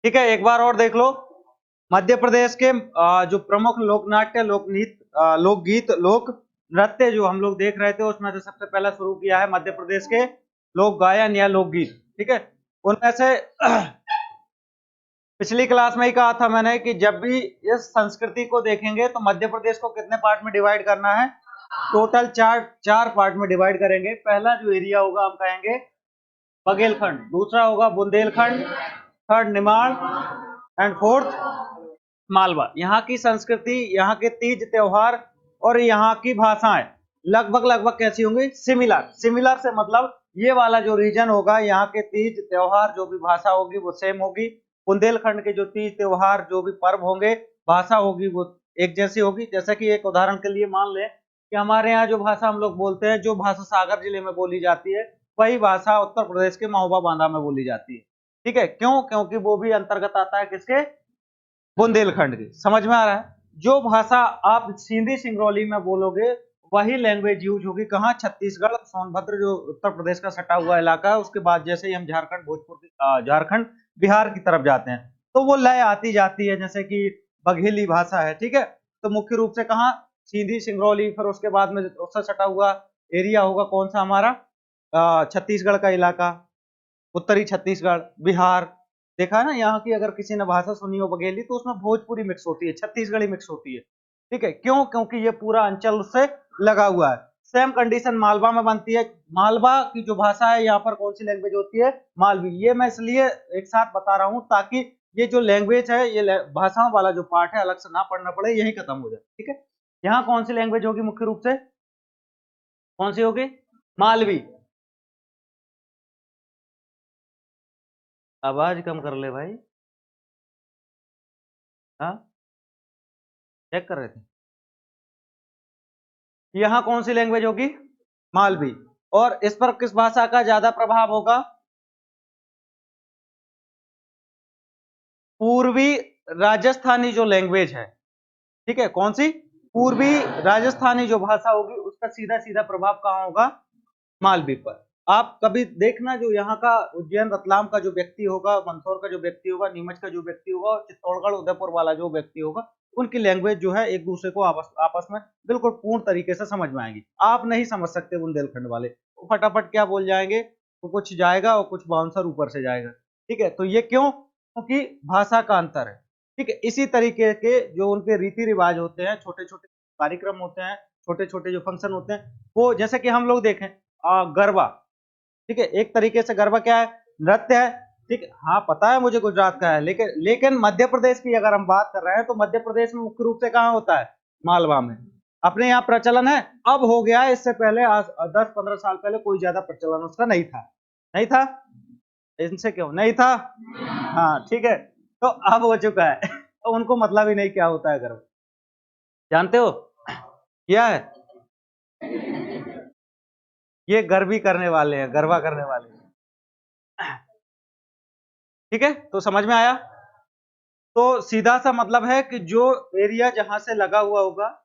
ठीक है, एक बार और देख लो। मध्य प्रदेश के जो प्रमुख लोकनाट्य, लोकगीत, लोक नृत्य जो हम लोग देख रहे थे, उसमें से सबसे पहला शुरू किया है मध्य प्रदेश के लोक गायन या लोकगीत। ठीक है, उनमें से पिछली क्लास में ही कहा था मैंने कि जब भी इस संस्कृति को देखेंगे तो मध्य प्रदेश को कितने पार्ट में डिवाइड करना है? टोटल चार पार्ट में डिवाइड करेंगे। पहला जो एरिया होगा हम कहेंगे बघेलखंड, दूसरा होगा Bundelkhand, third Nimar and fourth Malwa. यहाँ की संस्कृति, यहाँ के तीज त्योहार और यहाँ की भाषाएं लगभग लगभग कैसी होंगी? सिमिलर। सिमिलर से मतलब ये वाला जो रीजन होगा, यहाँ के तीज त्योहार, जो भी भाषा होगी वो सेम होगी। बुंदेलखंड के जो तीज त्योहार, जो भी पर्व होंगे, भाषा होगी वो एक जैसी होगी। जैसे कि एक उदाहरण के लिए मान लें कि हमारे यहाँ जो भाषा हम लोग बोलते हैं, जो भाषा सागर जिले में बोली जाती है, वही भाषा उत्तर प्रदेश के महोबा बांदा में बोली जाती है। ठीक है, क्यों? क्योंकि वो भी अंतर्गत आता है किसके? बुंदेलखंड की। समझ में आ रहा है? जो भाषा आप सीधी सिंगरौली में बोलोगे, वही लैंग्वेज यूज होगी कहाँ? छत्तीसगढ़, सोनभद्र जो उत्तर प्रदेश का सटा हुआ इलाका है, उसके बाद जैसे ही हम झारखंड, झारखंड बिहार की तरफ जाते हैं तो वो लय आती जाती है, जैसे कि बघेली भाषा है। ठीक है, तो मुख्य रूप से कहाँ? सीधी सिंगरौली, फिर उसके बाद में उससे सटा हुआ एरिया होगा कौन सा हमारा? छत्तीसगढ़ का इलाका, उत्तरी छत्तीसगढ़, बिहार। देखा है ना, यहाँ की अगर किसी ने भाषा सुनी हो बघेली, तो उसमें भोजपुरी मिक्स होती है, छत्तीसगढ़ी मिक्स होती है। ठीक है, क्यों? क्योंकि ये पूरा अंचल उससे लगा हुआ है। सेम कंडीशन मालवा में बनती है। मालवा की जो भाषा है, यहाँ पर कौन सी लैंग्वेज होती है? मालवी। ये मैं इसलिए एक साथ बता रहा हूँ ताकि ये जो लैंग्वेज है, ये भाषाओं वाला जो पार्ट है, अलग से ना पढ़ना पड़े, यही खत्म हो जाए। ठीक है, यहाँ कौन सी लैंग्वेज होगी मुख्य रूप से? कौन सी होगी? मालवी। आवाज कम कर ले भाई। हाँ, चेक कर रहे थे। यहाँ कौन सी लैंग्वेज होगी? मालवी। और इस पर किस भाषा का ज्यादा प्रभाव होगा? पूर्वी राजस्थानी जो लैंग्वेज है। ठीक है, कौन सी? पूर्वी राजस्थानी जो भाषा होगी, उसका सीधा सीधा प्रभाव कहाँ होगा? मालवी पर। आप कभी देखना, जो यहाँ का उज्जैन रतलाम का जो व्यक्ति होगा, मंदसौर का जो व्यक्ति होगा, नीमच का जो व्यक्ति होगा, और चित्तौड़गढ़ उदयपुर वाला जो व्यक्ति होगा, उनकी लैंग्वेज जो है एक दूसरे को आपस में बिल्कुल पूर्ण तरीके से समझ में आएगी। आप नहीं समझ सकते बुंदेलखंड वाले, वो फटाफट क्या बोल जाएंगे? तो कुछ जाएगा और कुछ बाउंसर ऊपर से जाएगा। ठीक है, तो ये क्यों? क्योंकि भाषा का अंतर है। ठीक है, इसी तरीके के जो उनके रीति रिवाज होते हैं, छोटे छोटे कार्यक्रम होते हैं, छोटे छोटे जो फंक्शन होते हैं, वो जैसे कि हम लोग देखें गरबा। ठीक है, एक तरीके से गरबा क्या है? नृत्य है। ठीक है, हाँ पता है मुझे गुजरात का है, लेकिन लेकिन मध्य प्रदेश की अगर हम बात कर रहे हैं, तो मध्य प्रदेश में मुख्य रूप से कहाँ होता है? मालवा में। अपने यहाँ प्रचलन है, अब हो गया है, इससे पहले आज 10-15 साल पहले कोई ज्यादा प्रचलन उसका नहीं था। नहीं था? इनसे क्यों नहीं था? हाँ ठीक है, तो अब हो चुका है। तो उनको मतलब ही नहीं क्या होता है गरबा। जानते हो क्या है? ये गरबी करने वाले हैं, गरबा करने वाले हैं। ठीक है, तो समझ में आया? तो सीधा सा मतलब है कि जो एरिया जहां से लगा हुआ होगा,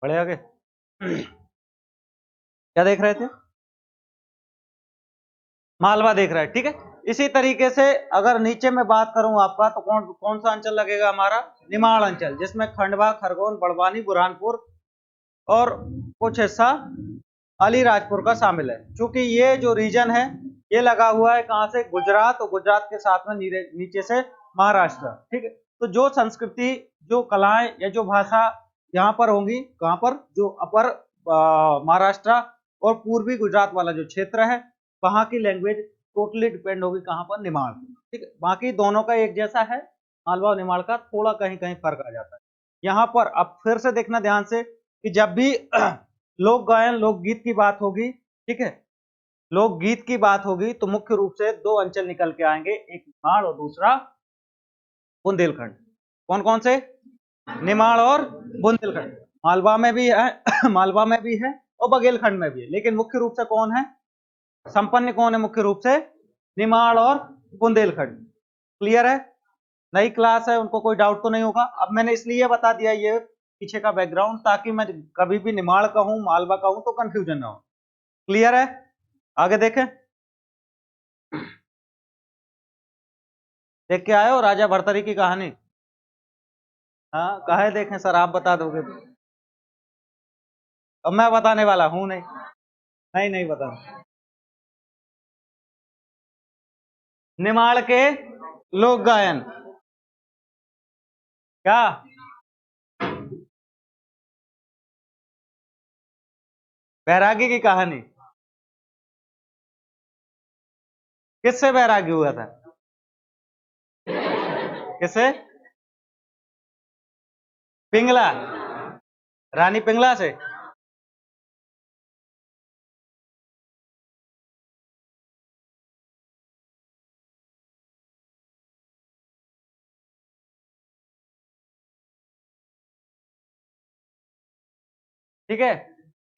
बढ़े आगे। क्या देख रहे थे? मालवा देख रहा है। ठीक है, इसी तरीके से अगर नीचे में बात करूं आपका तो कौन कौन सा अंचल लगेगा हमारा, निमाड़ अंचल, जिसमें खंडवा, खरगोन, बड़वानी, बुरहानपुर और कुछ हिस्सा अलीराजपुर का शामिल है। क्योंकि ये जो रीजन है ये लगा हुआ है कहां से, गुजरात, और गुजरात के साथ में नीचे से महाराष्ट्र। ठीक है, तो जो संस्कृति, जो कलाएं या जो भाषा यहाँ पर होंगी, कहां पर, जो अपर महाराष्ट्र और पूर्वी गुजरात वाला जो क्षेत्र है, वहां की लैंग्वेज टोटली डिपेंड होगी कहां पर, निमाड़। ठीक है, बाकी दोनों का एक जैसा है, मालवा और निमाड़ का थोड़ा कहीं कहीं फर्क आ जाता है। यहाँ पर अब फिर से देखना ध्यान से कि जब भी लोक गायन, लोकगीत की बात होगी, ठीक है, लोकगीत की बात होगी, तो मुख्य रूप से दो अंचल निकल के आएंगे, एक निमाड़ और दूसरा बुंदेलखंड। कौन कौन से, निमाड़ और बुंदेलखंड। मालवा में भी है मालवा में भी है और बघेलखंड में भी है, लेकिन मुख्य रूप से कौन है, संपन्न कौन है, मुख्य रूप से निमाड़ और बुंदेलखंड। क्लियर है, नई क्लास है, उनको कोई डाउट तो नहीं होगा। अब मैंने इसलिए बता दिया ये पीछे का बैकग्राउंड, ताकि मैं कभी भी निमाड़ कहूं, मालवा कहूं तो कंफ्यूजन ना हो। क्लियर है, आगे देखें। देख के आए हो राजा भर्तरी की कहानी? हाँ, कहे देखें सर, आप बता दोगे तो। अब मैं बताने वाला हूं नहीं, नहीं बता। निमाड़ के लोक गायन, क्या, बैरागी की कहानी। किससे बैरागी हुआ था, किससे, पिंगला, रानी पिंगला से। ठीक है,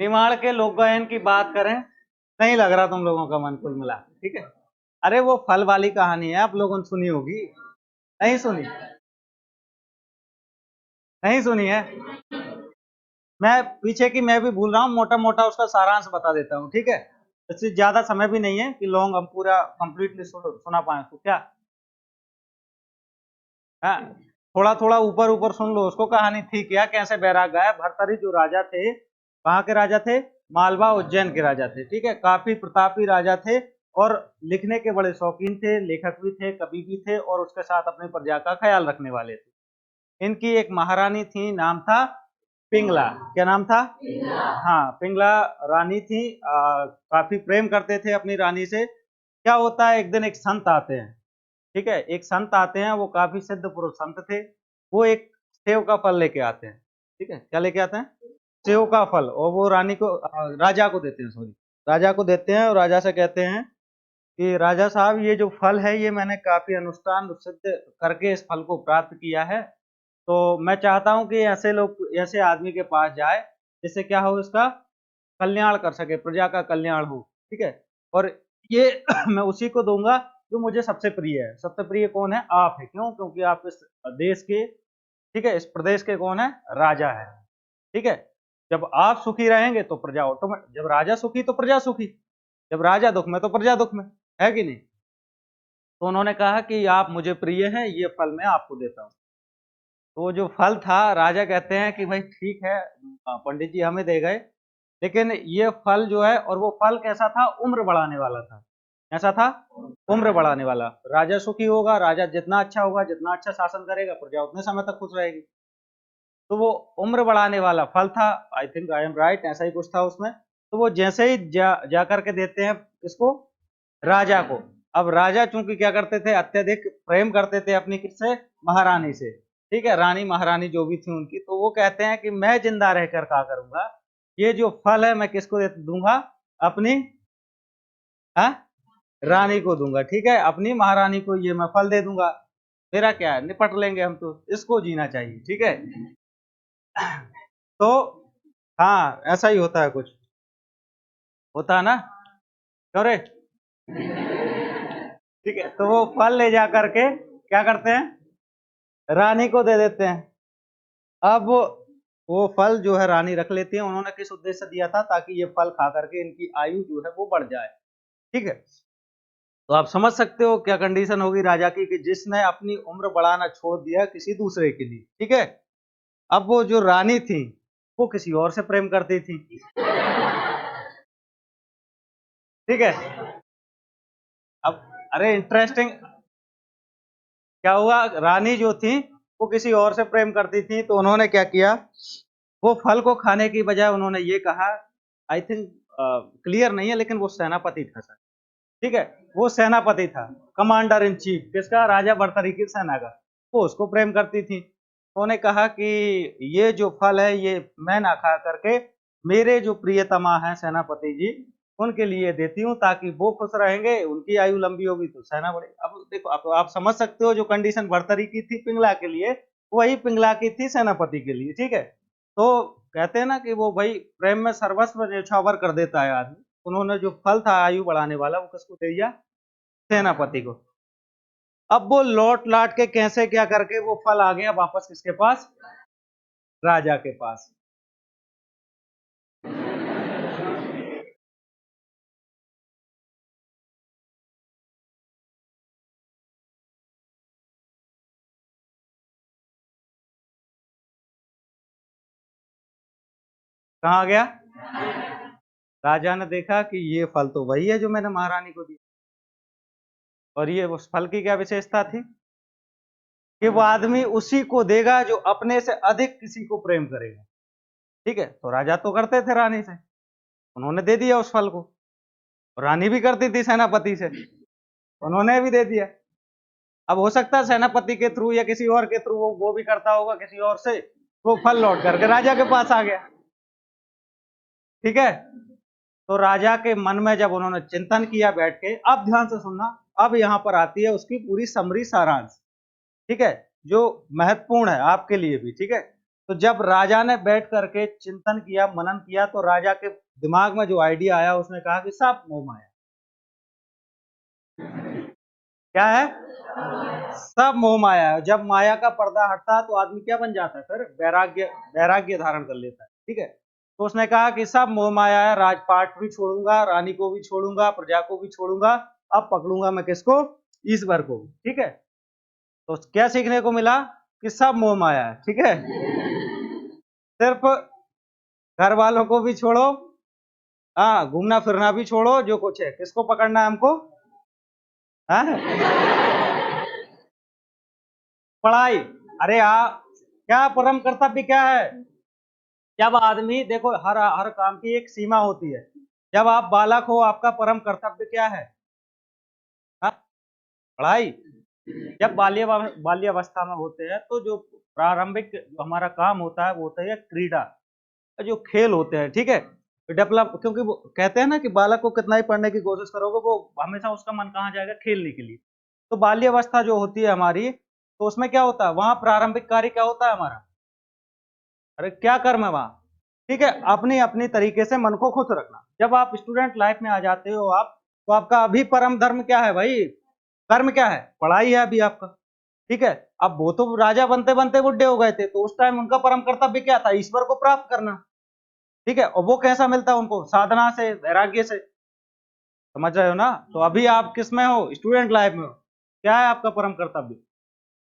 निमाड़ के लोक गायन की बात करें, नहीं लग रहा तुम लोगों का मन कुल मिला। ठीक है, अरे वो फल वाली कहानी है, आप लोगों ने सुनी होगी, नहीं सुनी, नहीं सुनी है। मैं पीछे की मैं भी भूल रहा हूँ, मोटा मोटा उसका सारांश बता देता हूँ। ठीक है, इससे ज्यादा समय भी नहीं है कि लॉन्ग हम पूरा कंप्लीटली सुना पाए, तो क्या, हाँ, थोड़ा थोड़ा ऊपर ऊपर सुन लो उसको। कहानी थी क्या, कैसे बैराग गया। भर्तहरि जो राजा थे, कहाँ के राजा थे, मालवा उज्जैन के राजा थे। ठीक है, काफी प्रतापी राजा थे और लिखने के बड़े शौकीन थे, लेखक भी थे, कवि भी थे, और उसके साथ अपनी प्रजा का ख्याल रखने वाले थे। इनकी एक महारानी थी, नाम था पिंगला। क्या नाम था, हाँ, पिंगला रानी थी। काफी प्रेम करते थे अपनी रानी से। क्या होता है, एक दिन एक संत आते हैं, ठीक है, एक संत आते हैं, वो काफी सिद्ध पुरुष संत थे। वो एक सेव का फल लेके आते हैं। ठीक है, क्या लेके आते हैं, सेव का फल, और वो रानी को, राजा को देते हैं, सॉरी, राजा को देते हैं, और राजा से कहते हैं कि राजा साहब, ये जो फल है ये मैंने काफी अनुष्ठान सिद्ध करके इस फल को प्राप्त किया है, तो मैं चाहता हूं कि ऐसे लोग, ऐसे आदमी के पास जाए जिससे क्या हो, इसका कल्याण कर सके, प्रजा का कल्याण हो। ठीक है, और ये मैं उसी को दूंगा जो मुझे सबसे प्रिय है। सबसे प्रिय कौन है, आप है। क्यों, क्योंकि आप इस देश के, ठीक है, इस प्रदेश के कौन है, राजा है। ठीक है, जब आप सुखी रहेंगे तो प्रजा ऑटोमेटिक, जब राजा सुखी तो प्रजा सुखी, जब राजा दुख में तो प्रजा दुख में, है कि नहीं। तो उन्होंने कहा कि आप मुझे प्रिय हैं, ये फल मैं आपको देता हूँ। तो जो फल था, राजा कहते हैं कि भाई ठीक है, पंडित जी हमें दे गए, लेकिन ये फल जो है, और वो फल कैसा था, उम्र बढ़ाने वाला था। कैसा था, उम्र बढ़ाने वाला। राजा सुखी होगा, राजा जितना अच्छा होगा, जितना अच्छा शासन करेगा, प्रजा उतने समय तक खुश रहेगी। तो वो उम्र बढ़ाने वाला फल था, I think I am right, ऐसा ही कुछ था उसमें। तो वो जैसे ही जा करके देते हैं किसको, राजा को। अब राजा चूंकि क्या करते थे, अत्यधिक प्रेम करते थे अपनी किससे, महारानी से। ठीक है, रानी महारानी जो भी थी उनकी, तो वो कहते हैं कि मैं जिंदा रहकर क्या करूंगा, ये जो फल है मैं किसको दूंगा, अपनी, हाँ, रानी को दूंगा। ठीक है, अपनी महारानी को ये मैं फल दे दूंगा, मेरा क्या है, निपट लेंगे हम, तो इसको जीना चाहिए। ठीक है, तो हाँ, ऐसा ही होता है, कुछ होता है ना, क्यों रे। ठीक है, तो वो फल ले जा करके क्या करते हैं, रानी को दे देते हैं। अब वो फल जो है रानी रख लेती है। उन्होंने किस उद्देश्य से दिया था, ताकि ये फल खा करके इनकी आयु जो है वो बढ़ जाए। ठीक है, तो आप समझ सकते हो क्या कंडीशन होगी राजा की कि जिसने अपनी उम्र बढ़ाना छोड़ दिया किसी दूसरे के लिए, ठीक है। अब वो जो रानी थी वो किसी और से प्रेम करती थी, ठीक है। अब अरे इंटरेस्टिंग क्या हुआ, रानी जो थी वो किसी और से प्रेम करती थी, तो उन्होंने क्या किया, वो फल को खाने की बजाय उन्होंने ये कहा, आई थिंक क्लियर नहीं है लेकिन वो सेनापति था सर, ठीक है। वो सेनापति था, कमांडर इन चीफ किसका, राजा बर्तरी की सेना का। वो उसको प्रेम करती थी। उन्होंने कहा कि ये जो फल है ये मैं ना खा करके मेरे जो प्रियतमा है सेनापति जी उनके लिए देती हूँ, ताकि वो खुश रहेंगे, उनकी आयु लंबी होगी तो सेना बढ़ेगी। अब देखो आप समझ सकते हो जो कंडीशन भर्तरी की थी पिंगला के लिए, वही पिंगला की थी सेनापति के लिए, ठीक है। तो कहते हैं ना कि वो भाई प्रेम में सर्वस्व न्यौछावर कर देता है आदमी। उन्होंने जो फल था आयु बढ़ाने वाला वो किसको दे दिया, सेनापति को। अब वो लौट लाट के कैसे क्या करके वो फल आ गया वापस किसके पास, राजा के पास। कहाँ गया, राजा ने देखा कि ये फल तो वही है जो मैंने महारानी को दिया, और ये उस फल की क्या विशेषता थी कि वो आदमी उसी को देगा जो अपने से अधिक किसी को प्रेम करेगा, ठीक है। तो राजा तो करते थे रानी से, उन्होंने दे दिया उस फल को। रानी भी करती थी सेनापति से, उन्होंने भी दे दिया। अब हो सकता है सेनापति के थ्रू या किसी और के थ्रू वो भी करता होगा किसी और से, वो फल लौट करके राजा के पास आ गया, ठीक है। तो राजा के मन में जब उन्होंने चिंतन किया बैठ के, अब ध्यान से सुनना, अब यहां पर आती है उसकी पूरी समरी सारांश, ठीक है, जो महत्वपूर्ण है आपके लिए भी, ठीक है। तो जब राजा ने बैठ करके चिंतन किया मनन किया तो राजा के दिमाग में जो आइडिया आया उसने कहा कि सब मोह माया, क्या है, सब मोह माया है। जब माया का पर्दा हटता है तो आदमी क्या बन जाता है, फिर वैराग्य, वैराग्य धारण कर लेता है, ठीक है। तो उसने कहा कि सब मोह माया है, राजपाट भी छोड़ूंगा, रानी को भी छोड़ूंगा, प्रजा को भी छोड़ूंगा, अब पकड़ूंगा मैं किसको, ईश्वर को, ठीक है। तो क्या सीखने को मिला कि सब मोह माया है, ठीक है। सिर्फ घर वालों को भी छोड़ो, हाँ घूमना फिरना भी छोड़ो, जो कुछ है किसको पकड़ना है हमको, हाँ पढ़ाई। अरे क्या परम कर्तव्य क्या है, जब आदमी देखो हर हर काम की एक सीमा होती है। जब आप बालक हो आपका परम कर्तव्य क्या है, हाँ? पढ़ाई। जब बाल्यावस्था में होते हैं तो जो प्रारंभिक जो हमारा काम होता है वो होता है क्रीड़ा, जो खेल होते हैं, ठीक है। डेवलप, क्योंकि वो कहते हैं ना कि बालक को कितना ही पढ़ने की कोशिश करोगे वो हमेशा उसका मन कहाँ जाएगा, खेलने के लिए। तो बाल्यावस्था जो होती है हमारी, तो उसमें क्या होता है, वहां प्रारंभिक कार्य क्या होता है हमारा, अरे क्या कर्म है वहां, ठीक है, अपनी अपनी तरीके से मन को खुश रखना। जब आप स्टूडेंट लाइफ में आ जाते हो आप, तो आपका अभी परम धर्म क्या है भाई, कर्म क्या है, पढ़ाई है अभी आपका, ठीक है। अब वो तो राजा बनते बनते बुढ़े हो गए थे, तो उस टाइम उनका परम कर्तव्य क्या था, ईश्वर को प्राप्त करना, ठीक है। और वो कैसा मिलता है उनको, साधना से, वैराग्य से, समझ रहे हो ना। तो अभी आप किस में हो, स्टूडेंट लाइफ में हो, क्या है आपका परम कर्तव्य,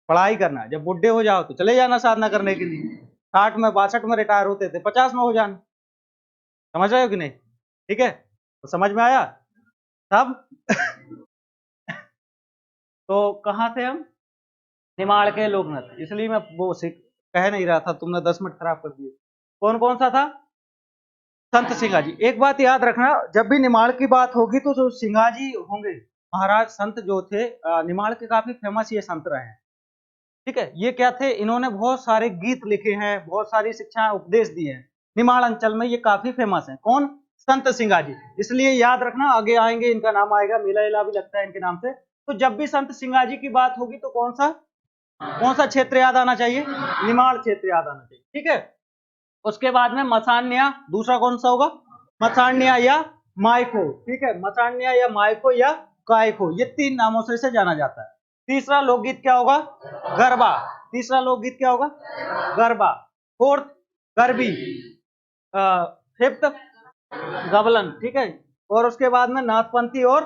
पढ़ाई करना है। जब बुढ़े हो जाओ तो चले जाना साधना करने के लिए, 60 में 62 में रिटायर होते थे, 50 में हो जाना, समझ रहे हो कि नहीं, ठीक है। तो समझ में आया सब। तो कहाँ थे हम, निमाड़ के लोकनृत्य, इसलिए मैं वो कह नहीं रहा था, तुमने 10 मिनट खराब कर दिए। कौन कौन सा था, संत सिंगाजी। एक बात याद रखना, जब भी निमाड़ की बात होगी तो जो सिंगाजी होंगे महाराज संत जो थे, निमाड़ के काफी फेमस ये संत रहे हैं, ठीक है। ये क्या थे, इन्होंने बहुत सारे गीत लिखे हैं, बहुत सारी शिक्षा उपदेश दिए हैं, निमाड़ अंचल में ये काफी फेमस है। कौन, संत सिंगाजी। इसलिए याद रखना, आगे आएंगे इनका नाम आएगा, मेला इला भी लगता है इनके नाम से। तो जब भी संत सिंगाजी की बात होगी तो कौन सा क्षेत्र याद आना चाहिए, निमाड़ क्षेत्र याद आना चाहिए, ठीक है। उसके बाद में मसान्या, दूसरा कौन सा होगा, मसान्या या माइको, ठीक है, मसान्या या माइको या कायको, ये 3 नामों से इसे जाना जाता है। तीसरा लोकगीत क्या होगा, गरबा, तीसरा लोकगीत क्या होगा, गरबा। फोर्थ, गरबी। फिफ्थ, गबलन, ठीक है। और उसके बाद में नाथपंथी और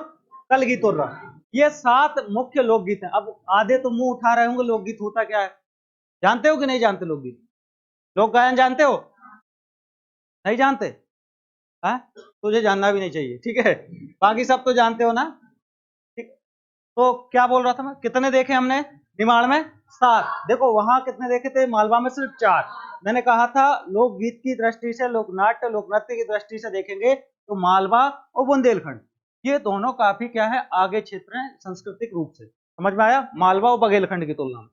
कलगीतुर्रा, ये 7 मुख्य लोकगीत हैं। अब आधे तो मुंह उठा रहे होंगे, लोकगीत होता क्या है, जानते हो कि नहीं जानते? लोकगीत, लोक गायन जानते हो? नहीं जानते? हाँ, तुझे जानना भी नहीं चाहिए, ठीक है, बाकी सब तो जानते हो ना, ठीक। तो क्या बोल रहा था मैं, कितने देखे हमने निमाड़ में? 7। देखो वहां कितने देखे थे, मालवा में सिर्फ 4। मैंने कहा था लोकगीत की दृष्टि से, लोकनाट्य लोक नृत्य की दृष्टि से देखेंगे तो मालवा और बुंदेलखंड, ये दोनों काफी क्या है, आगे क्षेत्र हैं सांस्कृतिक रूप से। समझ में आया? मालवा और बुंदेलखंड की तुलना में।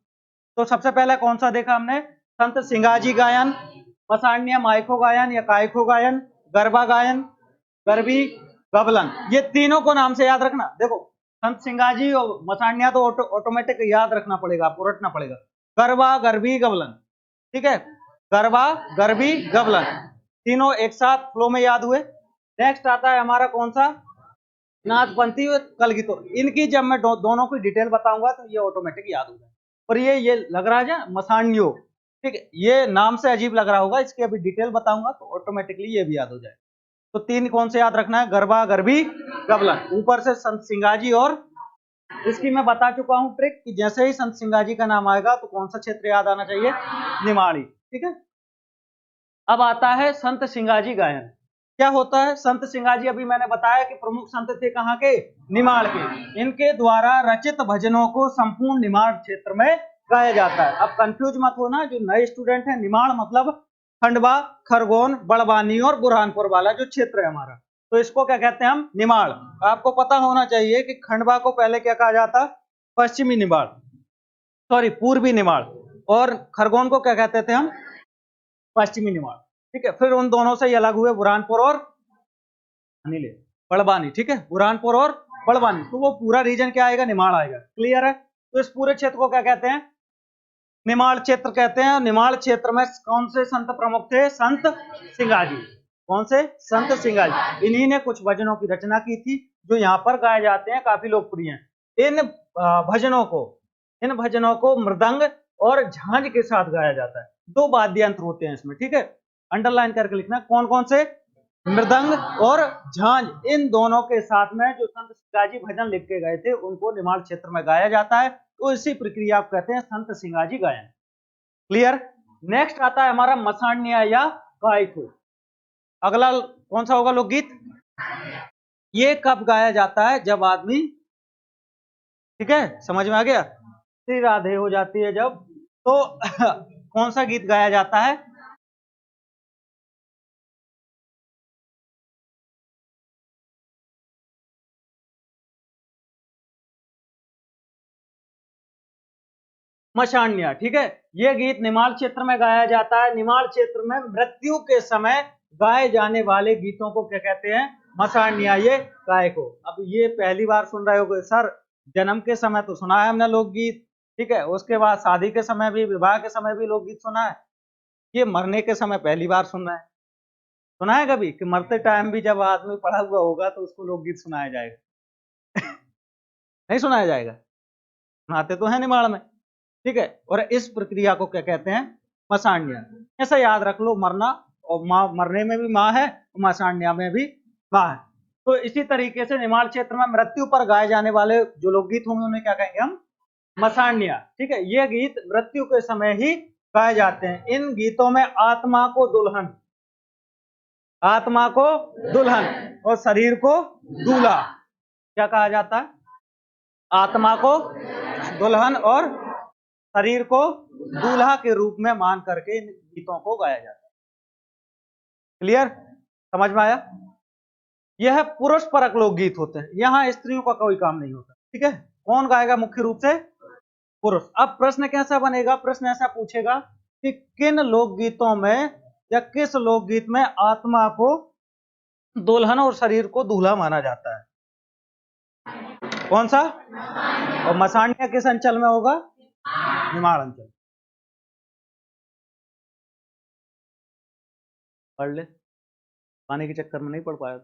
तो सबसे पहले कौन सा देखा हमने? संत सिंगाजी गायन, मसाण्य माइको गायन या कायको गायन, गरबा गायन, गरबी, गबलन, ये तीनों को नाम से याद रखना। देखो संत सिंगाजी और मसाण्या तो ऑटोमेटिक याद रखना पड़ेगा, आपको रटना पड़ेगा। गरबा, गरबी, गबलन, ठीक है, गरबा, गरबी, गबलन, तीनों एक साथ फ्लो में याद हुए। नेक्स्ट आता है हमारा कौन सा? नाथपंथी और कलगीतो। इनकी जब मैं दोनों की डिटेल बताऊंगा तो ये ऑटोमेटिक याद हो जाए। और ये लग रहा है मसाण्यो, ठीक है, ये नाम से अजीब लग रहा होगा, इसकी अभी डिटेल बताऊंगा तो ऑटोमेटिकली ये भी याद हो जाए। तो 3 कौन से याद रखना है? गरबा, गरबी, गबलन। ऊपर से संत सिंगाजी, और इसकी मैं बता चुका हूं ट्रिक कि जैसे ही संत सिंगाजी का नाम आएगा तो कौन सा क्षेत्र याद आना चाहिए? निमाड़ी, ठीक है। अब आता है संत सिंगाजी गायन। क्या होता है संत सिंगाजी? अभी मैंने बताया कि प्रमुख संत थे कहाँ के? निमाड़ के। इनके द्वारा रचित भजनों को संपूर्ण निमाड़ क्षेत्र में गाया जाता है। अब कंफ्यूज मत होना, जो नए स्टूडेंट हैं, निमाड़ मतलब खंडवा, खरगोन, बड़वानी और बुरहानपुर वाला जो क्षेत्र है हमारा, तो इसको क्या कहते हैं हम? निमाड़। आपको पता होना चाहिए कि खंडवा को पहले क्या कहा जाता? पश्चिमी निमाड़, सॉरी पूर्वी निमाड़, और खरगोन को क्या कहते थे हम? पश्चिमी निमाड़, ठीक है। फिर उन दोनों से ये अलग हुए बुरहानपुर और अनिल बड़वानी, ठीक है, बुरहानपुर और बड़वानी, तो वो पूरा रीजन क्या आएगा? निमाड़ आएगा। क्लियर है? तो इस पूरे क्षेत्र को क्या कहते हैं? निमाड़ क्षेत्र कहते हैं। निमाड़ क्षेत्र में कौन से संत प्रमुख थे? संत सिंगाजी। कौन से? संत सिंगाजी। इन्हीं ने कुछ भजनों की रचना की थी जो यहाँ पर गाए जाते हैं, काफी लोकप्रिय हैं। इन भजनों को मृदंग और झांझ के साथ गाया जाता है। 2 वाद्य यंत्र होते हैं इसमें, ठीक है, अंडरलाइन करके लिखना। कौन कौन से? मृदंग और झांझ, इन दोनों के साथ में जो संत सिंगाजी भजन लिख के गए थे उनको निमाड़ क्षेत्र में गाया जाता है। तो इसी प्रक्रिया को कहते हैं संत सिंगाजी गायन। क्लियर? नेक्स्ट आता है हमारा मसाण्या या कायको। अगला कौन सा होगा लोकगीत? ये कब गाया जाता है? जब आदमी, ठीक है, समझ में आ गया, श्री राधे हो जाती है जब, तो कौन सा गीत गाया जाता है? मशाण्या, ठीक है। ये गीत निमाड़ क्षेत्र में गाया जाता है। निमाड़ क्षेत्र में मृत्यु के समय गाए जाने वाले गीतों को क्या कहते हैं? मशाण्या, ये गायको। अब ये पहली बार सुन रहे हो सर, जन्म के समय तो सुना है हमने लोकगीत, ठीक है, उसके बाद शादी के समय भी, विवाह के समय भी लोकगीत सुना है, ये मरने के समय पहली बार सुन रहे हैं। सुना है कभी कि मरते टाइम भी जब आदमी पड़ा हुआ होगा तो उसको लोकगीत सुनाया जाएगा? नहीं सुनाया जाएगा? सुनाते तो है निमाड़ में, ठीक है। और इस प्रक्रिया को क्या कहते हैं? मसाण्या। ऐसा याद रख लो, मरना और माँ, मरने में भी माँ है, मसाण्या में भी माँ है। तो इसी तरीके से निमाड़ क्षेत्र में मृत्यु पर गाए जाने वाले जो लोकगीत होंगे उन्हें क्या कहेंगे हम? मसाण्या, ठीक है। ये गीत मृत्यु के समय ही गाए जाते हैं। इन गीतों में आत्मा को दुल्हन और शरीर को दूल्हा क्या कहा जाता है? आत्मा को दुल्हन और शरीर को दूल्हा के रूप में मान करके इन गीतों को गाया जाता है। क्लियर? समझ में आया? यह पुरुष परक लोकगीत होते हैं, यहाँ स्त्रियों का कोई काम नहीं होता, ठीक है। कौन गाएगा? मुख्य रूप से पुरुष। अब प्रश्न कैसा बनेगा? प्रश्न ऐसा पूछेगा कि किन लोकगीतों में या किस लोकगीत में आत्मा को दुल्हन और शरीर को दूल्हा माना जाता है? कौन सा? और मसाण्या किस अंचल में होगा? निमाड़ अंचल। पढ़ ले, पानी के चक्कर में नहीं पढ़ पाया।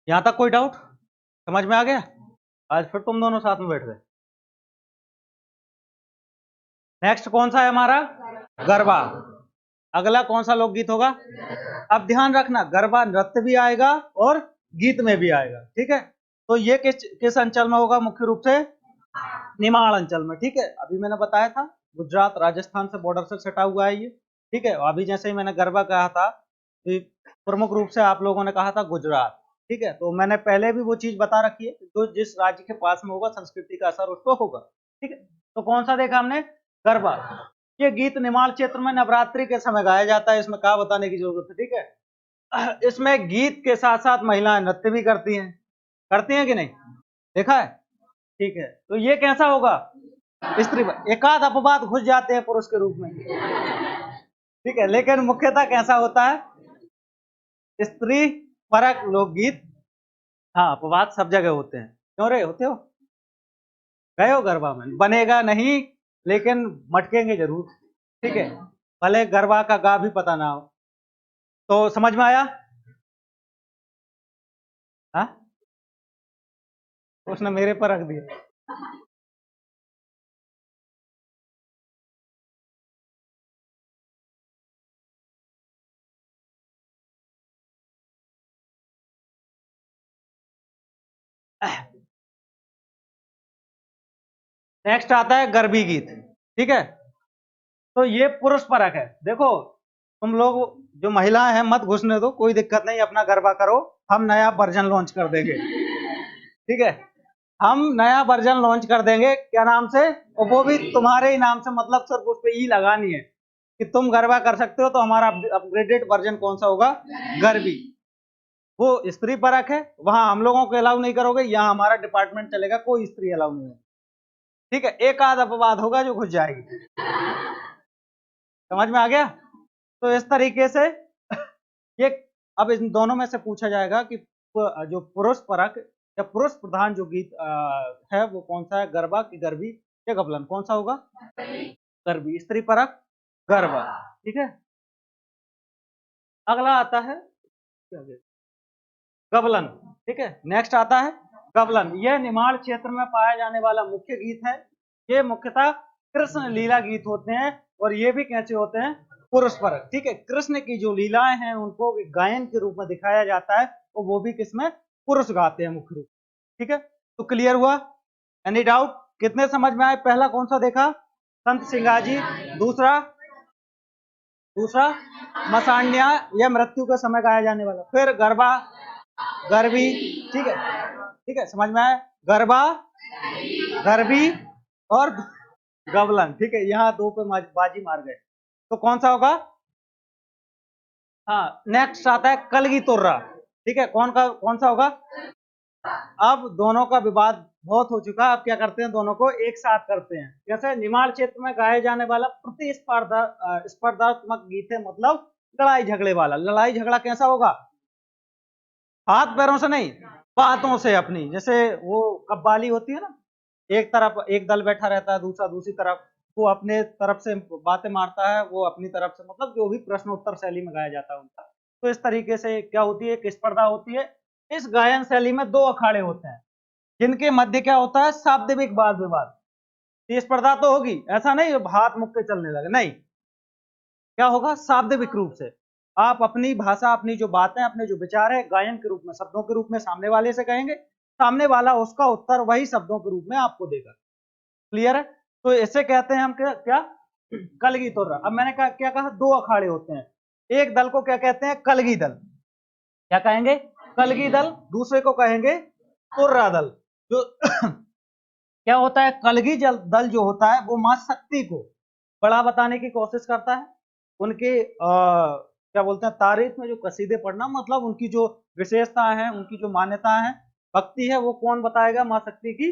यहां तक कोई डाउट? समझ में आ गया? आज फिर तुम दोनों साथ में बैठ गए। नेक्स्ट कौन सा है हमारा? गरबा। अगला कौन सा लोकगीत होगा? अब ध्यान रखना, गरबा नृत्य भी आएगा और गीत में भी आएगा, ठीक है। तो ये किस अंचल में होगा? मुख्य रूप से निमाड़ अंचल में, ठीक है। अभी मैंने बताया था गुजरात राजस्थान से बॉर्डर से सटा हुआ है ये, ठीक है। अभी जैसे ही मैंने गरबा कहा था, कि प्रमुख रूप से आप लोगों ने कहा था गुजरात, ठीक है। तो मैंने पहले भी वो चीज बता रखी है, जो जिस राज्य के पास में होगा संस्कृति का असर उसको होगा, ठीक है। तो कौन सा देखा हमने? गरबा। ये गीत निमाड़ क्षेत्र में नवरात्रि के समय गाया जाता है, इसमें क्या बताने की जरूरत है, ठीक है। इसमें गीत के साथ साथ महिलाएं नृत्य भी करती हैं कि नहीं? देखा है, ठीक है। तो ये कैसा होगा? स्त्री। एकाध अपवाद घुस जाते हैं पुरुष के रूप में, ठीक है, लेकिन मुख्यतः कैसा होता है? स्त्री परक लोकगीत। हाँ, अपवाद सब जगह होते हैं। क्यों रे, होते हो? गए हो गरबा में? बनेगा नहीं, लेकिन मटकेंगे जरूर, ठीक है। भले गरबा का गा भी पता ना हो। तो समझ में आया? हाँ, उसने मेरे पर रख दिया। नेक्स्ट आता है गरबी गीत, ठीक है। तो ये पुरुष परक है। देखो, तुम लोग जो महिलाएं हैं मत घुसने दो, कोई दिक्कत नहीं, अपना गरबा करो। हम नया वर्जन लॉन्च कर देंगे, ठीक है। हम नया वर्जन लॉन्च कर देंगे, क्या नाम से? और वो भी तुम्हारे ही नाम से, मतलब सिर्फ उस पे ई लगानी है कि तुम गरबा कर सकते हो। तो हमारा अपग्रेडेड वर्जन कौन सा होगा? गरबी। वो स्त्री परक है, वहां हम लोगों को अलाउ नहीं करोगे, यहाँ हमारा डिपार्टमेंट चलेगा, कोई स्त्री अलाउ नहीं है, ठीक है। एक आध अपवाद होगा जो घुस जाएगी। समझ में आ गया? तो इस तरीके से ये, अब इन दोनों में से पूछा जाएगा कि जो पुरुष परक या पुरुष प्रधान जो गीत है वो कौन सा है? गरबा की गरबी या गबलन? कौन सा होगा? गरबी। स्त्री परक गरबा, ठीक है। अगला आता है गबलन, ठीक है। नेक्स्ट आता है गबलन। यह निमाड़ क्षेत्र में पाया जाने वाला मुख्य गीत है। ये मुख्यतः कृष्ण लीला गीत होते हैं, और ये भी कैसे होते हैं? पुरुष परक, ठीक है। कृष्ण की जो लीलाएं हैं उनको गायन के रूप में दिखाया जाता है, और वो भी किसमें? पुरुष गाते हैं मुख्य रूप, ठीक है। तो क्लियर हुआ? Any doubt? कितने समझ में आए? पहला कौन सा देखा? संत सिंगाजी। दूसरा? दूसरा मसान्या, यह मृत्यु के समय गाया जाने वाला। फिर गरबा, गरबी, ठीक है, ठीक है, समझ में आया? गरबा, गरबी और गबलन, ठीक है। यहाँ दो पे बाजी मार गए। तो कौन सा होगा? हाँ, नेक्स्ट आता है कलगी तुर्रा, ठीक है। कौन सा होगा? अब दोनों का विवाद बहुत हो चुका है, अब क्या करते हैं? दोनों को एक साथ करते हैं। जैसे निमाड़ क्षेत्र में गाया जाने वाला प्रतिस्पर्धा स्पर्धात्मक गीत है, मतलब लड़ाई झगड़े वाला। लड़ाई झगड़ा कैसा होगा? हाथ पैरों से नहीं, बातों से अपनी। जैसे वो कव्वाली होती है ना, एक तरफ एक दल बैठा रहता है, दूसरा दूसरी तरफ, वो अपने तरफ से बातें मारता है, वो अपनी तरफ से, मतलब जो भी प्रश्नोत्तर शैली में गाया जाता है उनका। तो इस तरीके से क्या होती है? एक स्पर्धा होती है। इस गायन शैली में दो अखाड़े होते हैं, जिनके मध्य क्या होता है? शाब्दिक वाद विवाद। ये स्पर्धा तो होगी, ऐसा नहीं हाथ मुक्के चलने लगे, नहीं। क्या होगा? शाब्दिक रूप से आप अपनी भाषा, अपनी जो बातें, अपने जो विचार है, गायन के रूप में, शब्दों के रूप में सामने वाले से कहेंगे, सामने वाला उसका उत्तर वही शब्दों के रूप में आपको देगा। क्लियर है? तो इसे कहते हैं हम क्या? कलगी तुर्रा। अब मैंने क्या कहा? दो अखाड़े होते हैं। एक दल को क्या कहते हैं? कलगी दल। क्या कहेंगे? कलगी दल। दूसरे को कहेंगे तुर्रा दल। जो क्या होता है? कलगी दल जो होता है वो मां शक्ति को बड़ा बताने की कोशिश करता है। उनके क्या बोलते हैं, तारीफ में जो कसीदे पढ़ना, मतलब उनकी जो विशेषताएं हैं, उनकी जो मान्यताएं हैं, भक्ति है, वो कौन बताएगा? मां शक्ति की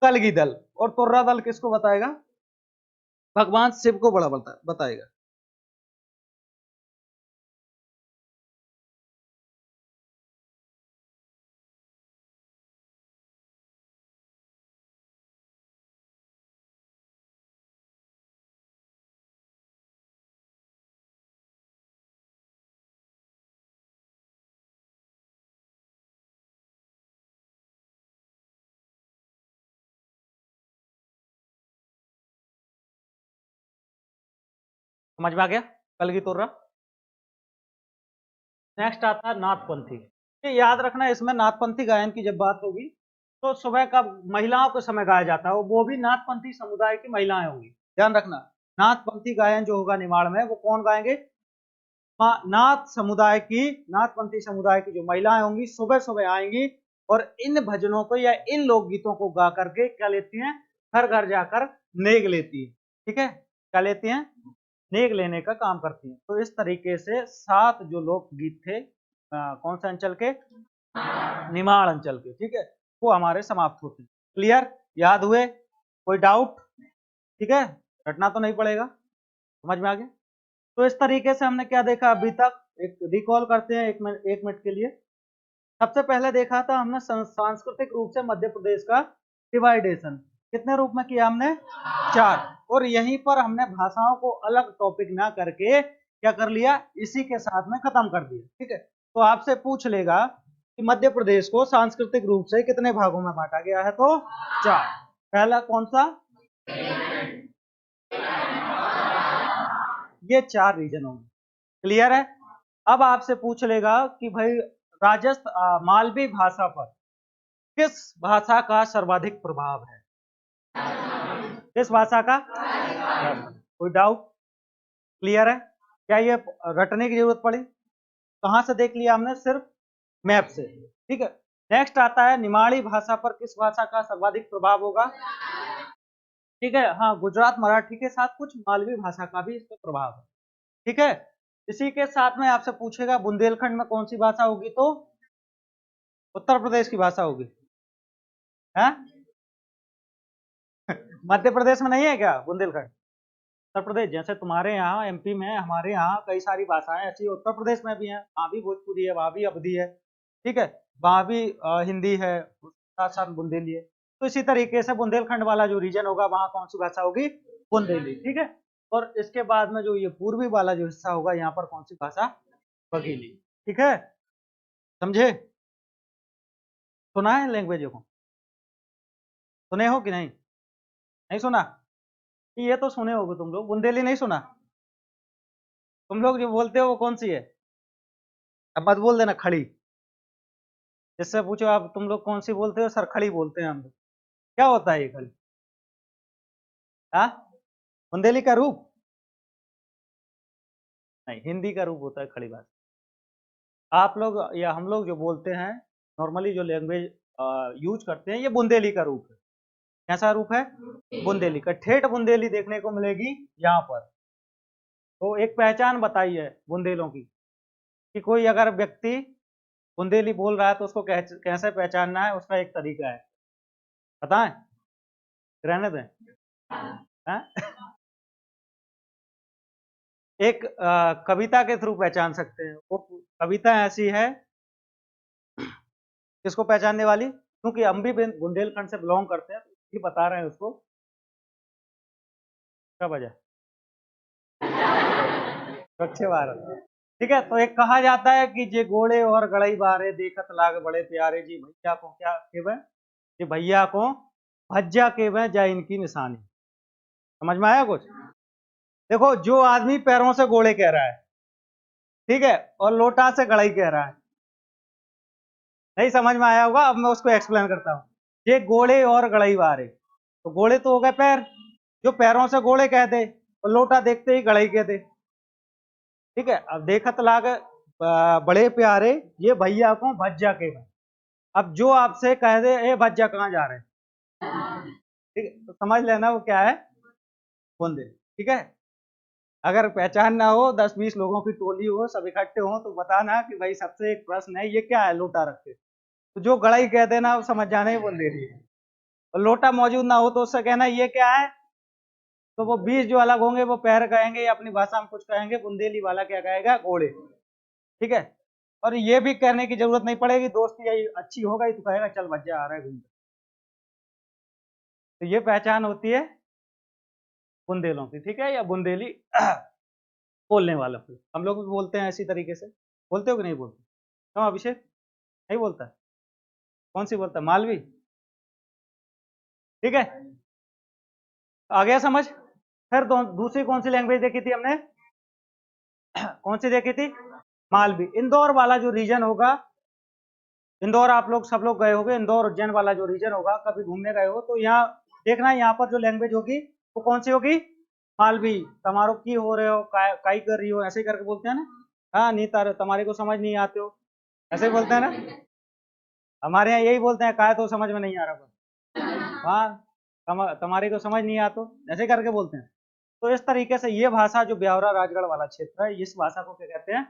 कलगी दल। और तुर्रा दल किसको बताएगा? भगवान शिव को बड़ा बताएगा। समझ में आ गया कल की तोरा। नेक्स्ट आता है नाथपंथी। ये याद रखना, इसमें नाथपंथी गायन की जब बात होगी तो सुबह का महिलाओं के समय गाया जाता है, वो भी नाथपंथी समुदाय की महिलाएं होंगी, ध्यान रखना। नाथपंथी गायन जो होगा निमाड़ में, वो कौन गाएंगे? नाथपंथी समुदाय की जो महिलाएं होंगी सुबह सुबह आएंगी और इन भजनों को या इन लोकगीतों को गा करके क्या लेती हैं? घर घर जाकर नेग लेती है। ठीक है, क्या लेती हैं? नेग लेने का काम करती हैं। तो इस तरीके से 7 जो लोकगीत थे कौन से अंचल के? निमाड़ अंचल के, ठीक है, वो हमारे समाप्त होते हैं। क्लियर? याद हुए? कोई डाउट? ठीक है, रटना तो नहीं पड़ेगा, समझ में आ गया। तो इस तरीके से हमने क्या देखा अभी तक, एक रिकॉल करते हैं 1 मिनट के लिए। सबसे पहले देखा था हमने सांस्कृतिक रूप से मध्य प्रदेश का डिवाइडेशन, कितने रूप में किया हमने? 4। और यहीं पर हमने भाषाओं को अलग टॉपिक ना करके क्या कर लिया? इसी के साथ में खत्म कर दिया। ठीक है, तो आपसे पूछ लेगा कि मध्य प्रदेश को सांस्कृतिक रूप से कितने भागों में बांटा गया है, तो 4। पहला कौन सा? ये 4 रीजन होंगे। क्लियर है? अब आपसे पूछ लेगा कि भाई मालवी भाषा पर किस भाषा का सर्वाधिक प्रभाव है? किस भाषा का? कोई डाउट? क्लियर है? क्या ये रटने की जरूरत पड़ी? कहां से देख लिया हमने? सिर्फ मैप से। ठीक है, नेक्स्ट आता है निमाड़ी भाषा पर किस भाषा का सर्वाधिक प्रभाव होगा? ठीक है, हाँ, गुजरात मराठी के साथ कुछ मालवी भाषा का भी इस पर प्रभाव है। ठीक है, इसी के साथ में आपसे पूछेगा बुंदेलखंड में कौन सी भाषा होगी, तो उत्तर प्रदेश की भाषा होगी है? मध्य प्रदेश में नहीं है क्या बुंदेलखंड? उत्तर प्रदेश, जैसे तुम्हारे यहाँ एमपी में, हमारे यहाँ कई सारी भाषाएं ऐसी उत्तर प्रदेश में भी हैं, वहाँ भी भोजपुरी है, वहाँ भी अवधी है, ठीक है, वहाँ भी हिंदी है, साथ साथ बुंदेली है। तो इसी तरीके से बुंदेलखंड वाला जो रीजन होगा वहाँ कौन सी भाषा होगी? बुंदेली। ठीक है, और इसके बाद में जो ये पूर्वी वाला जो हिस्सा होगा यहाँ पर कौन सी भाषा? बघेली। ठीक है, समझे? सुना है लैंग्वेज को? सुने हो कि नहीं? नहीं सुना? ये तो सुने होगे तुम लोग, बुंदेली नहीं सुना? तुम लोग जो बोलते हो वो कौन सी है? अब मत बोल देना खड़ी। जिससे पूछो आप तुम लोग कौन सी बोलते हो? सर खड़ी बोलते हैं हम लोग। क्या होता है ये खड़ी? हाँ, बुंदेली का रूप? नहीं, हिंदी का रूप होता है खड़ी भाषा। आप लोग या हम लोग जो बोलते हैं नॉर्मली, जो लैंग्वेज यूज करते हैं, ये बुंदेली का रूप है। कैसा रूप है? बुंदेली का। ठेठ बुंदेली देखने को मिलेगी यहाँ पर। तो एक पहचान बताई है बुंदेलों की, कि कोई अगर व्यक्ति बुंदेली बोल रहा है तो उसको कैसे पहचानना है, उसका एक तरीका है, बताएं? रहने दें। हाँ? एक कविता के थ्रू पहचान सकते हैं। वो कविता ऐसी है किसको पहचानने वाली, क्योंकि हम भी बुंदेलखंड से बिलोंग करते हैं, तो बता रहे हैं उसको। क्या वजह? स्वच्छ भारत। ठीक है, तो एक कहा जाता है कि जे गोड़े और गड़ई बारे देखत लाग बड़े प्यारे जी भैया को क्या केवे, जी भैया को भज्जा केवे जा इनकी निशानी। समझ में आया कुछ? देखो, जो आदमी पैरों से गोड़े कह रहा है, ठीक है, और लोटा से गड़ई कह रहा है, नहीं समझ में आया होगा। अब मैं उसको एक्सप्लेन करता हूँ। ये गोड़े और गड़ई बारे, तो गोड़े तो हो गए पैर, जो पैरों से गोड़े कह दे और लोटा देखते ही गड़ई कह दे। ठीक है, अब देखत लाग बड़े प्यारे ये भैया को भज्जा के भाई। अब जो आपसे कह दे ए भज्जा कहाँ जा रहे हैं, ठीक है, तो समझ लेना वो क्या है? बूंदे। ठीक है, अगर पहचान ना हो, 10-20 लोगों की टोली हो, सब इकट्ठे हो, तो बताना कि भाई सबसे एक प्रश्न है, ये क्या है लोटा रखे? तो जो गड़ाई कह देना वो समझ जाना ही बुंदेली है। और लोटा मौजूद ना हो तो उससे कहना ये क्या है, तो वो 20 जो अलग होंगे वो पैर कहेंगे या अपनी भाषा में कुछ कहेंगे, बुंदेली वाला क्या कहेगा? घोड़े। ठीक है, और ये भी कहने की जरूरत नहीं पड़ेगी, दोस्ती यही अच्छी हो गई तो कहेगा चल भज्जा आ रहा है घूम। तो ये पहचान होती है बुंदेलों की, ठीक है, या बुंदेली बोलने वालों की। हम लोग भी बोलते हैं इसी तरीके से, बोलते हो कि नहीं बोलते? क्यों अभिषेक, नहीं बोलता? कौन सी बोलता है? मालवी। ठीक है, आ गया समझ? फिर दूसरी कौन सी लैंग्वेज देखी थी हमने? कौन सी देखी थी? मालवी। इंदौर वाला जो रीजन होगा, इंदौर आप लोग सब लोग गए होंगे, इंदौर उज्जैन वाला जो रीजन होगा, कभी घूमने गए हो तो यहाँ देखना, यहाँ पर जो लैंग्वेज होगी वो कौन सी होगी? मालवी। तमारो की हो रहे हो, काई कर रही हो, ऐसे ही करके बोलते हैं ना। हाँ, नहीं तारे तुम्हारे को समझ नहीं आते हो, ऐसे ही बोलते हैं ना। हमारे यहाँ यही बोलते हैं, काय तो समझ में नहीं आ रहा बस। हाँ, तुम्हारे को समझ नहीं आता, ऐसे करके बोलते हैं। तो इस तरीके से ये भाषा जो ब्यावरा राजगढ़ वाला क्षेत्र है, इस भाषा को क्या कहते हैं?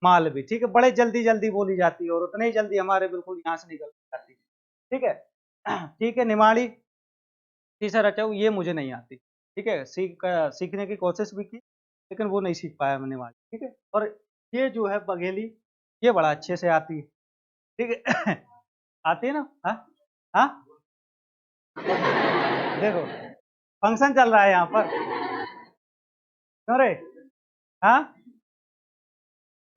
मालवी। ठीक है, बड़े जल्दी जल्दी बोली जाती है और उतने ही जल्दी हमारे बिल्कुल यहाँ से निकल जाती है। ठीक है। ठीक है, निमाड़ी तीसरा रचाऊ, ये मुझे नहीं आती। ठीक है, सीखने की कोशिश भी की, लेकिन वो नहीं सीख पाया मैंने निमाड़ी। ठीक है, और ये जो है बघेली, ये बड़ा अच्छे से आती है। ठीक है। आती है ना? हाँ हाँ, देखो फंक्शन चल रहा है यहाँ पर, क्यों रे? हाँ,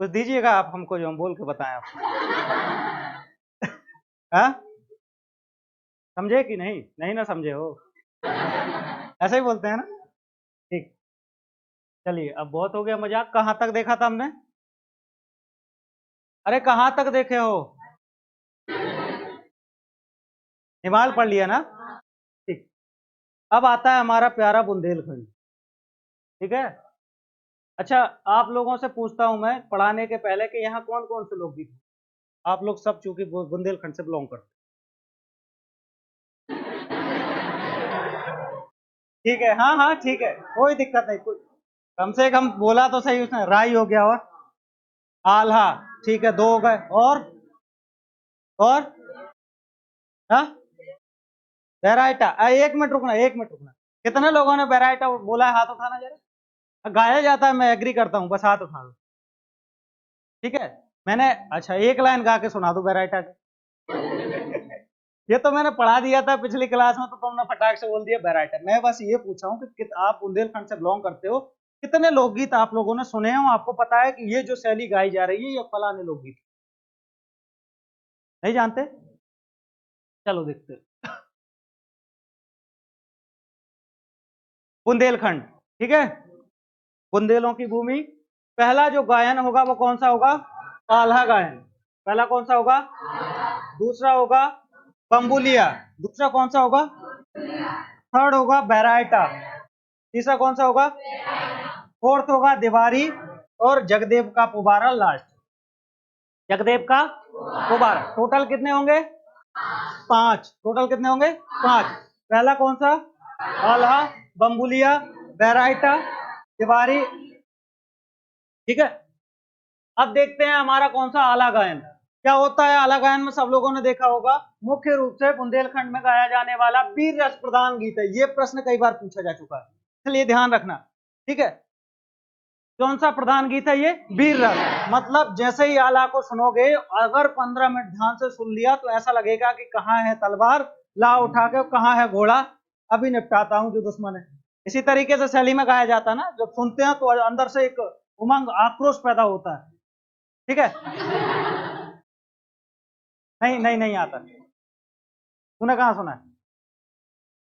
कुछ दीजिएगा आप हमको जो हम बोल के बताएं आपको। हाँ, समझे कि नहीं? नहीं ना समझे हो, ऐसे ही बोलते हैं ना। ठीक, चलिए अब बहुत हो गया मजाक। कहाँ तक देखा था हमने? अरे कहाँ तक देखे हो? हिमाल पढ़ लिया ना? ठीक, अब आता है हमारा प्यारा बुंदेलखंड। ठीक है। अच्छा, आप लोगों से पूछता हूं मैं पढ़ाने के पहले कि यहाँ कौन कौन से लोग भी, आप लोग सब चूंकि बुंदेलखंड से बिलोंग करते हैं। ठीक है, हाँ हाँ ठीक है, कोई दिक्कत नहीं, कोई कम से कम बोला तो सही उसने। राई हो गया, और आल्हा, ठीक है, दो हो गए, और हाँ, बेराइटा। एक मिनट रुकना, एक मिनट रुकना। कितने लोगों ने बेराइटा बोला है? हाथ उठाना जरा। गाया जाता है, मैं एग्री करता हूँ, बस हाथ उठा दो। ठीक है, मैंने अच्छा एक लाइन गा के सुना दो बेराइटा के। ये तो मैंने पढ़ा दिया था पिछली क्लास में, तो तुमने फटाक से बोल दिया बेराइटा। मैं बस ये पूछा हूँ कि आप बुंदेलखंड से बिलोंग करते हो, कितने लोकगीत आप लोगों ने सुने हो? आपको पता है कि ये जो शैली गाई जा रही है ये फलाने लोकगीत? नहीं जानते? चलो देखते हैं। बुंदेलखंड, ठीक है, बुंदेलों की भूमि। पहला जो गायन होगा वो कौन सा होगा? आल्हा गायन। पहला कौन सा होगा? दूसरा होगा बम्बुलिया। दूसरा कौन सा होगा? थर्ड होगा बैरायटा। तीसरा कौन सा होगा? फोर्थ होगा दिवारी। और जगदेव का पुबारा लास्ट। जगदेव का पुबारा। टोटल कितने होंगे? पांच। टोटल कितने होंगे? पांच। पहला कौन सा? आल्हा, बम्बुलिया, बैरायटा, तिवारी। ठीक है, अब देखते हैं हमारा कौन सा आला गायन। क्या होता है आला गायन में? सब लोगों ने देखा होगा, मुख्य रूप से बुंदेलखंड में गाया जाने वाला वीर रस प्रधान गीत है। ये प्रश्न कई बार पूछा जा चुका है, इसलिए ध्यान रखना। ठीक है, कौन सा प्रधान गीत है ये? वीर रस। मतलब जैसे ही आला को सुनोगे, अगर 15 मिनट ध्यान से सुन लिया तो ऐसा लगेगा कि कहाँ है तलवार, ला उठा के, कहाँ है घोड़ा, अभी निपटाता हूं जो दुश्मन है। इसी तरीके से शैली में गाया जाता है ना, जब सुनते हैं तो अंदर से एक उमंग, आक्रोश पैदा होता है। ठीक है, नहीं नहीं नहीं आता। तूने कहा सुना है?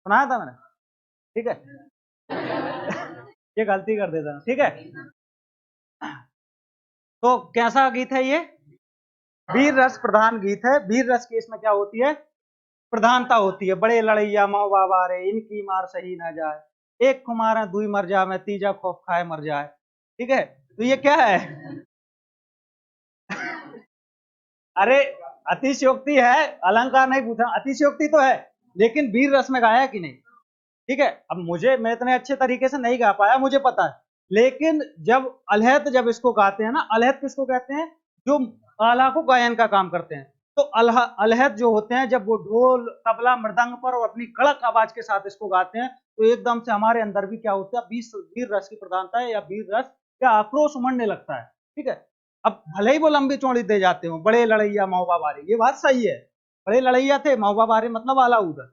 सुनाया था मैंने? ठीक है। ये गलती कर देता। ठीक है, तो कैसा गीत है ये? वीर रस प्रधान गीत है। वीर रस की इसमें क्या होती है? प्रधानता होती है। बड़े लड़ैया माँ बाबा रे, इनकी मार सही ना जाए, एक कुमार दुई मर जा, मैं तीजा खौफ खाए मर जाए। ठीक है, तो ये क्या है? अरे अतिशयोक्ति है, अलंकार नहीं पूछा, अतिशयोक्ति तो है, लेकिन वीर रस में गाया कि नहीं? ठीक है, अब मैं इतने अच्छे तरीके से नहीं गा पाया, मुझे पता है, लेकिन जब अलहत, जब इसको गाते हैं ना, अलहत किसको कहते हैं? जो आला को गायन का काम करते हैं। तो अलहत जो होते हैं, जब वो ढोल तबला मृदंग पर और अपनी कड़क आवाज के साथ इसको गाते हैं, तो एकदम से हमारे अंदर भी क्या होता है? वीर रस की प्रधानता है, या वीर रस या आक्रोश उमड़ने लगता है। ठीक है, अब भले ही वो लंबी चौड़ी दे जाते हो, बड़े लड़ैया महोबा बारे, ये बात सही है, बड़े लड़ैया थे, महोबा बारे मतलब आला उधर।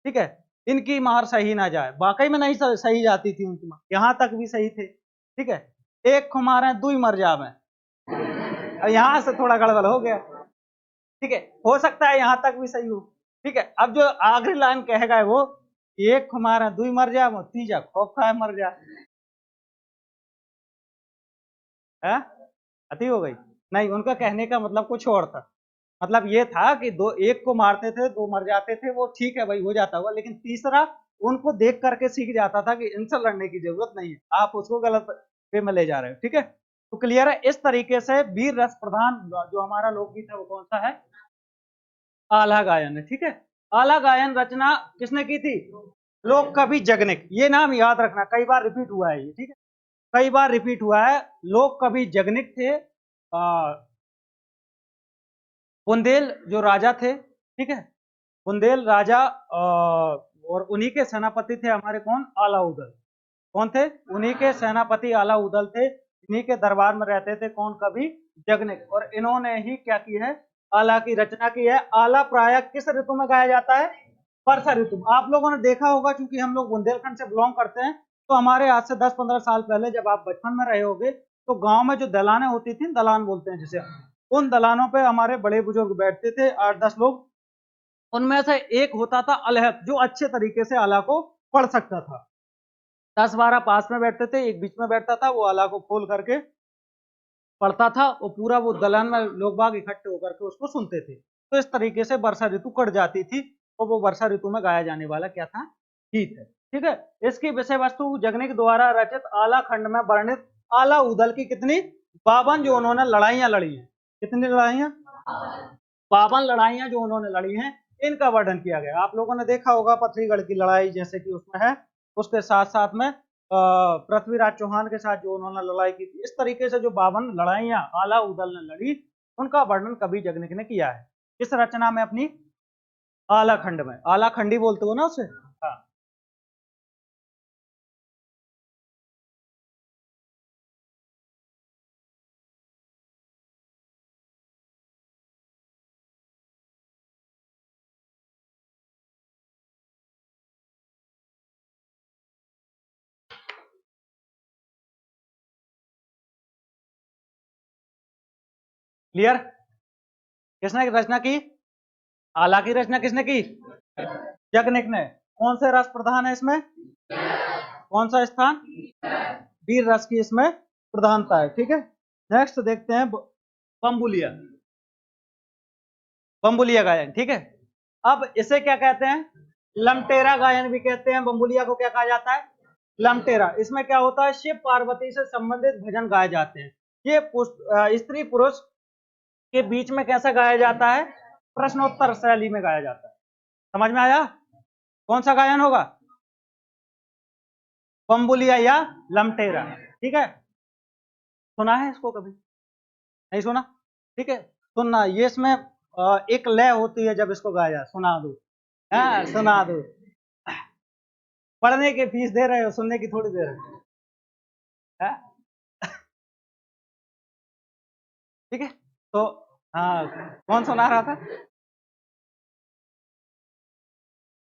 ठीक है, इनकी मार सही ना जाए, वाकई में नहीं सही जाती थी उनकी मार, यहां तक भी सही थे। ठीक है, एक को मारे दुई मर जावे, और यहां से थोड़ा गड़बड़ हो गया। ठीक है, हो सकता है यहां तक भी सही हो। ठीक है, अब जो आखिरी लाइन कहेगा वो, एक को मारे दुई मर जाए, तीजा खौफ खाए मर जाए। है, अति हो गई? नहीं, उनका कहने का मतलब कुछ और था। मतलब ये था कि दो, एक को मारते थे, दो मर जाते थे, वो ठीक है भाई, हो जाता हुआ, लेकिन तीसरा उनको देख करके सीख जाता था कि इनसे लड़ने की जरूरत नहीं है, आप उसको गलत वे में ले जा रहे हो। ठीक है, तो क्लियर है? इस तरीके से वीर रस प्रधान जो हमारा लोकगीत है वो कौन सा है? आला गायन है। ठीक है, आला गायन रचना किसने की थी? लोक कवि जगनिक। ये नाम याद रखना, कई बार रिपीट हुआ है ये। ठीक है, कई बार रिपीट हुआ है। लोक कवि जगनिक थे, बुंदेल जो राजा थे। ठीक है, बुंदेल राजा, और उन्हीं के सेनापति थे हमारे कौन? आलाउदल। कौन थे? उन्हीं के सेनापति आलाउदल थे। इन्हीं के दरबार में रहते थे कौन? कवि जगनिक। और इन्होंने ही क्या की है? आला की रचना की है। आला प्राय किस ऋतु में गाया जाता है? वर्षा ऋतु में। आप लोगों ने देखा होगा, क्योंकि हम लोग बुंदेलखंड से बिलोंग करते हैं, तो हमारे आज से 10-15 साल पहले जब आप बचपन में रहे होगे, तो गांव में जो दलानें होती थी, दलान बोलते हैं जिसे, उन दलानों पे हमारे बड़े बुजुर्ग बैठते थे, 8-10 लोग। उनमें से एक होता था अलहद, जो अच्छे तरीके से आला को पढ़ सकता था। 10-12 पास में बैठते थे, एक बीच में बैठता था, वो आला को खोल करके पढ़ता था, और पूरा वो दलान में लोग बाग इकट्ठे होकर के उसको सुनते थे। तो इस तरीके से वर्षा ऋतु कट जाती थी, और वो वर्षा ऋतु में गाया जाने वाला क्या था? गीत है। ठीक है, इसकी विषय वस्तु जगनिक द्वारा रचित आला खंड में वर्णित आला उदल की कितनी 52 जो उन्होंने लड़ाइयां लड़ी हैं। कितनी लड़ाइयां? 52 लड़ाइयां जो उन्होंने लड़ी हैं, इनका वर्णन किया गया। आप लोगों ने देखा होगा पथरीगढ़ की लड़ाई, जैसे कि उसमें है। उसके साथ साथ में पृथ्वीराज चौहान के साथ जो उन्होंने लड़ाई की थी, इस तरीके से जो 52 लड़ाइयां आला उदल ने लड़ी, उनका वर्णन कवि जगनिक ने किया है। किस रचना में? अपनी आला खंड में। आला खंडी बोलते हो ना उसे? हाँ। क्लियर? किसने रचना की? आला की रचना किसने की? जगनिक ने। कौन से रस प्रधान है इसमें? कौन सा स्थान? वीर रस की इसमें प्रधानता है। ठीक है, नेक्स्ट देखते हैं बम्बुलिया। बम्बुलिया गायन। ठीक है, अब इसे क्या कहते हैं? लमटेरा गायन भी कहते हैं। बम्बुलिया को क्या कहा जाता है? लमटेरा। इसमें क्या होता है? शिव पार्वती से संबंधित भजन गाए जाते हैं। ये स्त्री पुरुष के बीच में कैसा गाया जाता है? प्रश्नोत्तर शैली में गाया जाता है। समझ में आया? कौन सा गायन होगा? बम्बुलिया या लमटेरा। ठीक है, सुना है इसको कभी? नहीं सुना? ठीक है, सुनना। ये इसमें एक लय होती है जब इसको गाया जाए। सुना दो, हाँ सुना दो। पढ़ने के फीस दे रहे हो, सुनने की थोड़ी दे रहे हो। हाँ? ठीक है, तो हाँ, कौन सुना रहा था?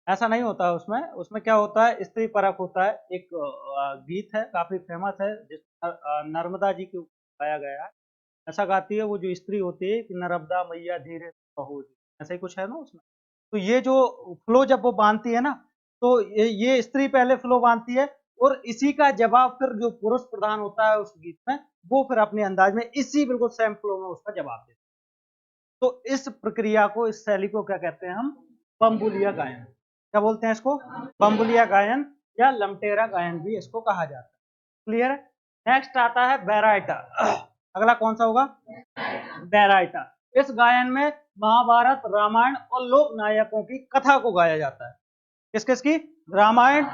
ऐसा नहीं होता उसमें। उसमें क्या होता है? स्त्री परक होता है। एक गीत है, काफी फेमस है, जिस नर्मदा जी के ऊपर गाया गया है। ऐसा गाती है वो जो स्त्री होती है कि नर्मदा मैया धीरे बहो जी, ऐसा ही कुछ है ना उसमें। तो ये जो फ्लो जब वो बांधती है ना, तो ये स्त्री पहले फ्लो बांधती है, और इसी का जवाब फिर जो पुरुष प्रधान होता है उस गीत में, वो फिर अपने अंदाज में इसी बिल्कुल सेम फ्लो में उसका जवाब देता है। तो इस प्रक्रिया को, इस शैली को क्या कहते हैं हम? बम्बुलिया गायन। क्या बोलते हैं इसको? बम्बुलिया गायन या लमटेरा गायन भी इसको कहा जाता है। क्लियर है? नेक्स्ट आता है बैराइटा। अगला कौन सा होगा? बैराइटा। इस गायन में महाभारत, रामायण और लोक नायकों की कथा को गाया जाता है। किस किस की? रामायण,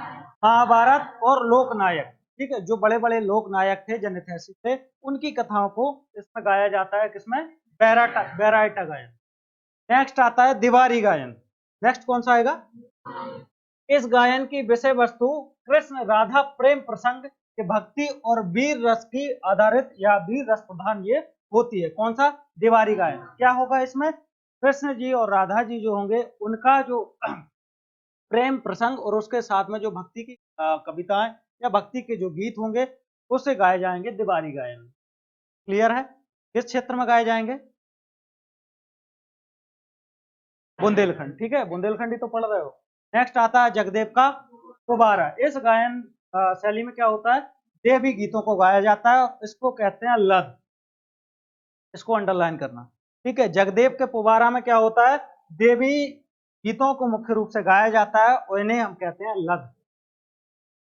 महाभारत और लोक नायक। ठीक है, जो बड़े बड़े लोक नायक थे, जन ऐतिहासिक थे, उनकी कथाओं को इसमें गाया जाता है। किसमें? बैराटा, बैराइटा गायन। नेक्स्ट आता है दिवारी गायन। नेक्स्ट कौन सा आएगा? इस गायन की विषय वस्तु कृष्ण राधा प्रेम प्रसंग के भक्ति और वीर रस की आधारित या वीर रस प्रधान ये होती है। कौन सा? दिवारी गायन। क्या होगा इसमें? कृष्ण जी और राधा जी जो होंगे, उनका जो प्रेम प्रसंग और उसके साथ में जो भक्ति की कविताएं या भक्ति के जो गीत होंगे, उससे गाए जाएंगे दिवारी गायन। क्लियर है? किस क्षेत्र में गाए जाएंगे? बुंदेलखंड। ठीक है, बुंदेलखंड ही तो पढ़ रहे हो। नेक्स्ट आता है जगदेव का फुबारा। इस गायन शैली में क्या होता है? देवी गीतों को गाया जाता है, इसको कहते हैं लद। इसको अंडरलाइन करना, ठीक है। जगदेव के पुबारा में क्या होता है, देवी गीतों को मुख्य रूप से गाया जाता है और इन्हें हम कहते हैं लद।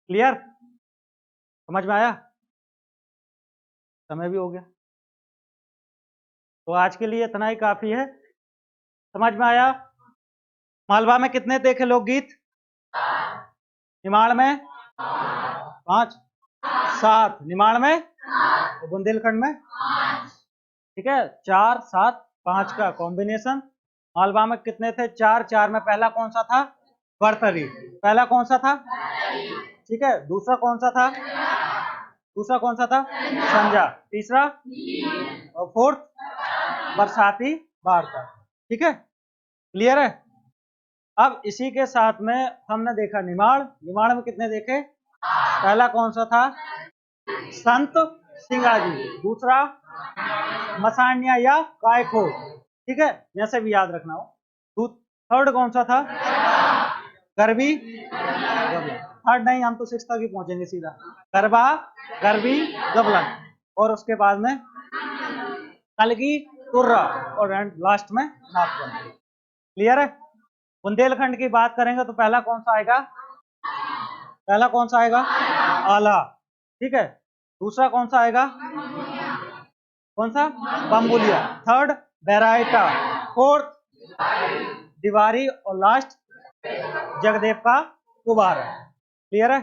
क्लियर, समझ में आया? समय भी हो गया, तो आज के लिए इतना ही काफी है। समझ में आया? मालवा में कितने देखे लोकगीत? निमाड़ में 5, 7 निमाड़ में, और बुंदेलखंड में, ठीक है। 4, 7, 5 का कॉम्बिनेशन। मालवा में कितने थे? 4। 4 में पहला कौन सा था? बरतरी। पहला कौन सा था? ठीक है। दूसरा कौन सा था? दूसरा कौन सा था? संजा। तीसरा और फोर्थ बरसाती वार्ता, ठीक है। क्लियर है? अब इसी के साथ में हमने देखा निमाड़। निमाड़ में कितने देखे? पहला कौन सा था? संत सिंगाजी। दूसरा मसानिया या कायखो, ठीक है, जैसे भी याद रखना हो। थर्ड कौन सा था? गरबी गबलन। थर्ड नहीं, हम तो 6 तक ही पहुंचेंगे सीधा। गरबा, गरबी, गबलन, और उसके बाद में कलगी, तुर्रा, और लास्ट में नाथबंदी। क्लियर है? बुंदेलखंड की बात करेंगे तो पहला कौन सा आएगा? पहला कौन सा आएगा? आला, ठीक है। दूसरा कौन सा आएगा? कौन सा? बम्बुलिया। Third baryta. फोर्थ दिवारी, और लास्ट जगदेव का पुबारा। क्लियर है?